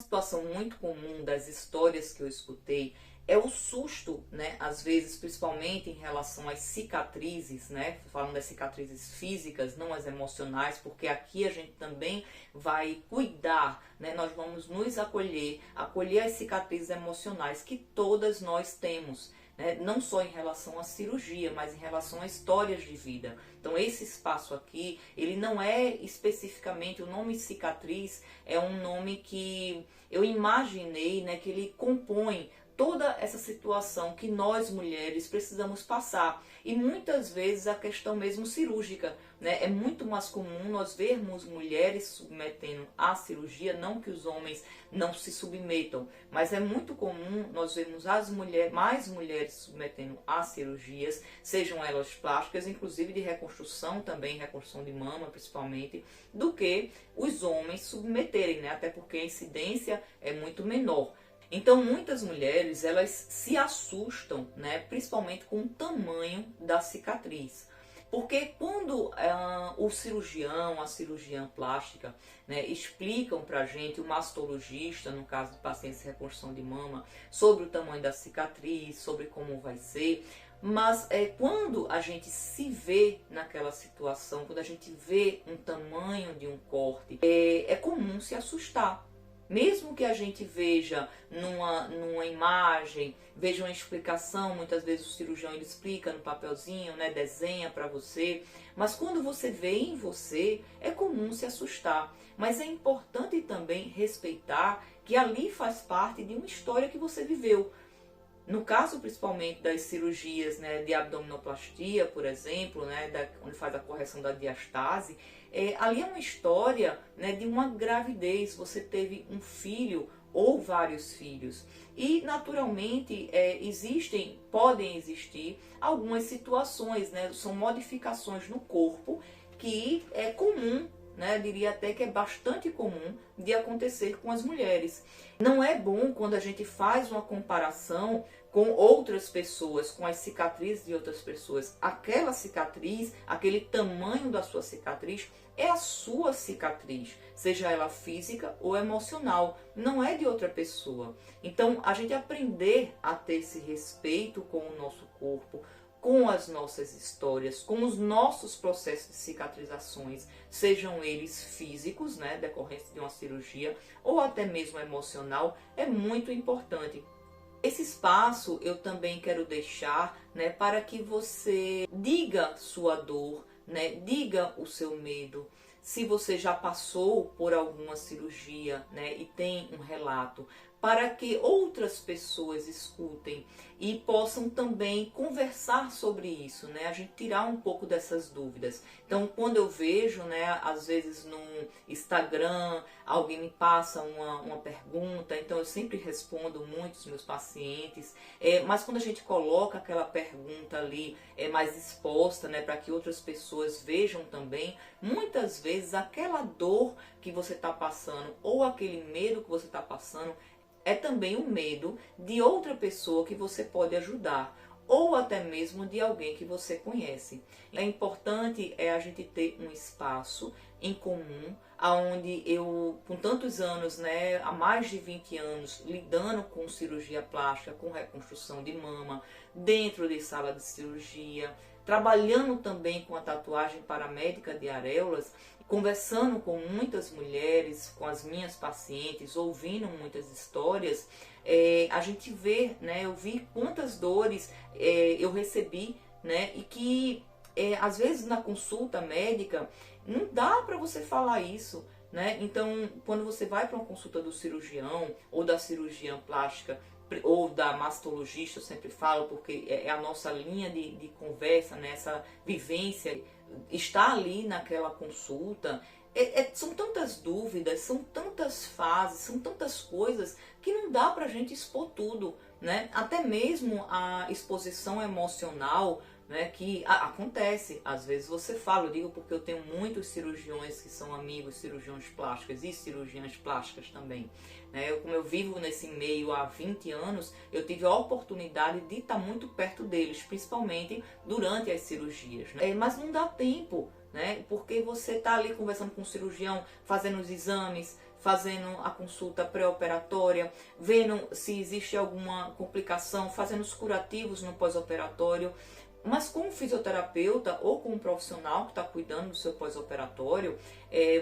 situação muito comum das histórias que eu escutei é o susto, né? Às vezes, principalmente em relação às cicatrizes, né? Falando das cicatrizes físicas, não as emocionais, porque aqui a gente também vai cuidar, né? Nós vamos nos acolher as cicatrizes emocionais que todas nós temos. Né? Não só em relação à cirurgia, mas em relação a histórias de vida. Então esse espaço aqui, ele não é especificamente, o nome cicatriz é um nome que eu imaginei, né, que ele compõe toda essa situação que nós mulheres precisamos passar. E muitas vezes a questão mesmo cirúrgica, né? É muito mais comum nós vermos mulheres submetendo à cirurgia, não que os homens não se submetam, mas é muito comum nós vermos mais mulheres submetendo a cirurgias, sejam elas plásticas, inclusive de reconstrução também, reconstrução de mama principalmente, do que os homens submeterem, né? Até porque a incidência é muito menor. Então muitas mulheres, elas se assustam, né, principalmente com o tamanho da cicatriz. Porque quando o cirurgião, a cirurgiã plástica, né, explicam pra gente, o mastologista, no caso de pacientes de reconstrução de mama, sobre o tamanho da cicatriz, sobre como vai ser, mas quando a gente se vê naquela situação, quando a gente vê um tamanho de um corte, é comum se assustar. Mesmo que a gente veja numa imagem, veja uma explicação, muitas vezes o cirurgião ele explica no papelzinho, né, desenha para você, mas quando você vê em você, é comum se assustar. Mas é importante também respeitar que ali faz parte de uma história que você viveu. No caso principalmente das cirurgias, né, de abdominoplastia, por exemplo, né, onde faz a correção da diastase, ali é uma história, né, de uma gravidez, você teve um filho ou vários filhos. E naturalmente podem existir algumas situações, né, são modificações no corpo que é comum, né, diria até que é bastante comum de acontecer com as mulheres. Não é bom quando a gente faz uma comparação com outras pessoas, com as cicatrizes de outras pessoas. Aquela cicatriz, aquele tamanho da sua cicatriz é a sua cicatriz, seja ela física ou emocional, não é de outra pessoa. Então a gente aprender a ter esse respeito com o nosso corpo, com as nossas histórias, com os nossos processos de cicatrizações, sejam eles físicos, né, decorrência de uma cirurgia, ou até mesmo emocional, é muito importante. Esse espaço eu também quero deixar, né, para que você diga sua dor, né, diga o seu medo. Se você já passou por alguma cirurgia, né, e tem um relato, para que outras pessoas escutem e possam também conversar sobre isso, né? A gente tirar um pouco dessas dúvidas. Então, quando eu vejo, né, às vezes no Instagram, alguém me passa uma pergunta, então eu sempre respondo muitos meus pacientes, mas quando a gente coloca aquela pergunta ali mais exposta, né, para que outras pessoas vejam também, muitas vezes aquela dor que você está passando ou aquele medo que você está passando é também o medo de outra pessoa que você pode ajudar, ou até mesmo de alguém que você conhece. É importante a gente ter um espaço em comum, onde eu, com tantos anos, né, há mais de 20 anos, lidando com cirurgia plástica, com reconstrução de mama, dentro de sala de cirurgia, trabalhando também com a tatuagem paramédica de areolas, conversando com muitas mulheres, com as minhas pacientes, ouvindo muitas histórias, a gente vê, né, eu vi quantas dores eu recebi, né, e que às vezes na consulta médica não dá para você falar isso, né? Então, quando você vai para uma consulta do cirurgião ou da cirurgiã plástica ou da mastologista, eu sempre falo, porque é a nossa linha de conversa, né? Essa vivência, está ali naquela consulta, são tantas dúvidas, são tantas fases, são tantas coisas que não dá pra gente expor tudo, né? Até mesmo a exposição emocional, né, que acontece, às vezes você fala, eu digo porque eu tenho muitos cirurgiões que são amigos, cirurgiões plásticas e cirurgiãs plásticas também, né? Como eu vivo nesse meio há 20 anos, eu tive a oportunidade de estar muito perto deles, principalmente durante as cirurgias, né? Mas não dá tempo, né? Porque você está ali conversando com o cirurgião, fazendo os exames, fazendo a consulta pré-operatória, vendo se existe alguma complicação, fazendo os curativos no pós-operatório. Mas com um fisioterapeuta ou com um profissional que está cuidando do seu pós-operatório,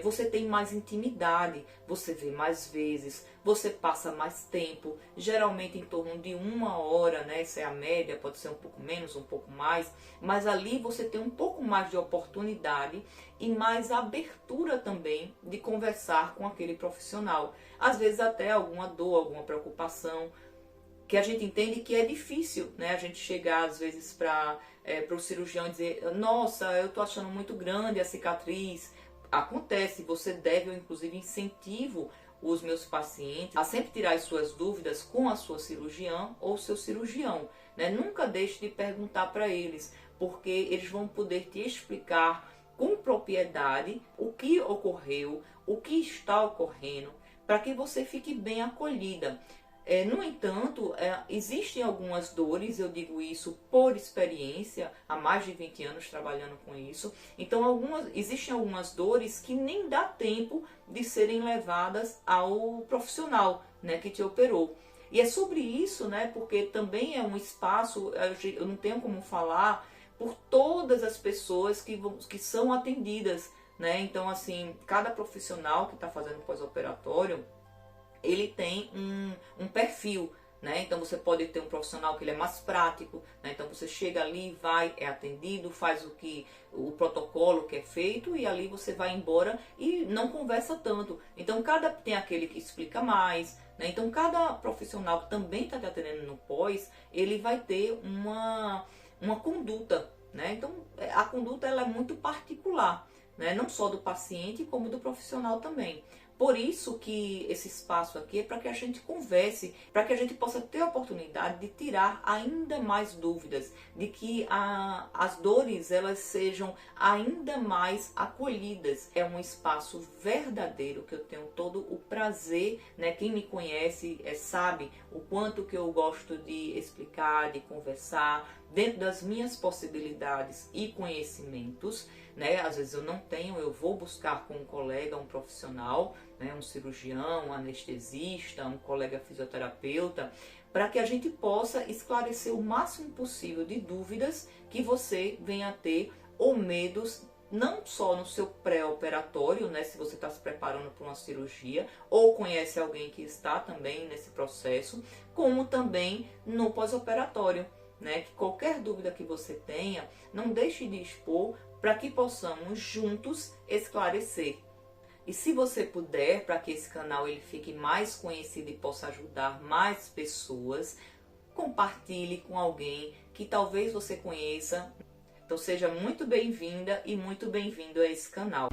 você tem mais intimidade, você vê mais vezes, você passa mais tempo, geralmente em torno de 1 hora, né? Essa é a média, pode ser um pouco menos, um pouco mais, mas ali você tem um pouco mais de oportunidade e mais abertura também de conversar com aquele profissional. Às vezes até alguma dor, alguma preocupação, que a gente entende que é difícil, né? A gente chegar às vezes para o cirurgião e dizer: nossa, eu tô achando muito grande a cicatriz. Acontece, você deve, eu inclusive incentivo os meus pacientes a sempre tirar as suas dúvidas com a sua cirurgiã ou seu cirurgião, né? Nunca deixe de perguntar para eles, porque eles vão poder te explicar com propriedade o que ocorreu, o que está ocorrendo, para que você fique bem acolhida. No entanto, existem algumas dores, eu digo isso por experiência, há mais de 20 anos trabalhando com isso. Então, existem algumas dores que nem dá tempo de serem levadas ao profissional, né, que te operou. E é sobre isso, né, porque também é um espaço, eu não tenho como falar por todas as pessoas que são atendidas, né? Então, assim, cada profissional que está fazendo pós-operatório, ele tem um perfil, né? Então você pode ter um profissional que ele é mais prático, né? Então você chega ali, vai, é atendido, faz o protocolo que é feito e ali você vai embora e não conversa tanto. Então tem aquele que explica mais, né? Então cada profissional que também está te atendendo no pós, ele vai ter uma conduta, né? Então a conduta ela é muito particular, né? Não só do paciente como do profissional também. Por isso que esse espaço aqui é para que a gente converse, para que a gente possa ter a oportunidade de tirar ainda mais dúvidas, de que as dores elas sejam ainda mais acolhidas. É um espaço verdadeiro que eu tenho todo o prazer, né? Quem me conhece sabe o quanto que eu gosto de explicar, de conversar, dentro das minhas possibilidades e conhecimentos, né? Às vezes eu não tenho, eu vou buscar com um colega, um profissional, né? Um cirurgião, um anestesista, um colega fisioterapeuta, para que a gente possa esclarecer o máximo possível de dúvidas que você venha a ter ou medos, não só no seu pré-operatório, né, se você está se preparando para uma cirurgia ou conhece alguém que está também nesse processo, como também no pós-operatório, né, que qualquer dúvida que você tenha, não deixe de expor para que possamos juntos esclarecer. E se você puder, para que esse canal ele fique mais conhecido e possa ajudar mais pessoas, compartilhe com alguém que talvez você conheça. Então seja muito bem-vinda e muito bem-vindo a esse canal.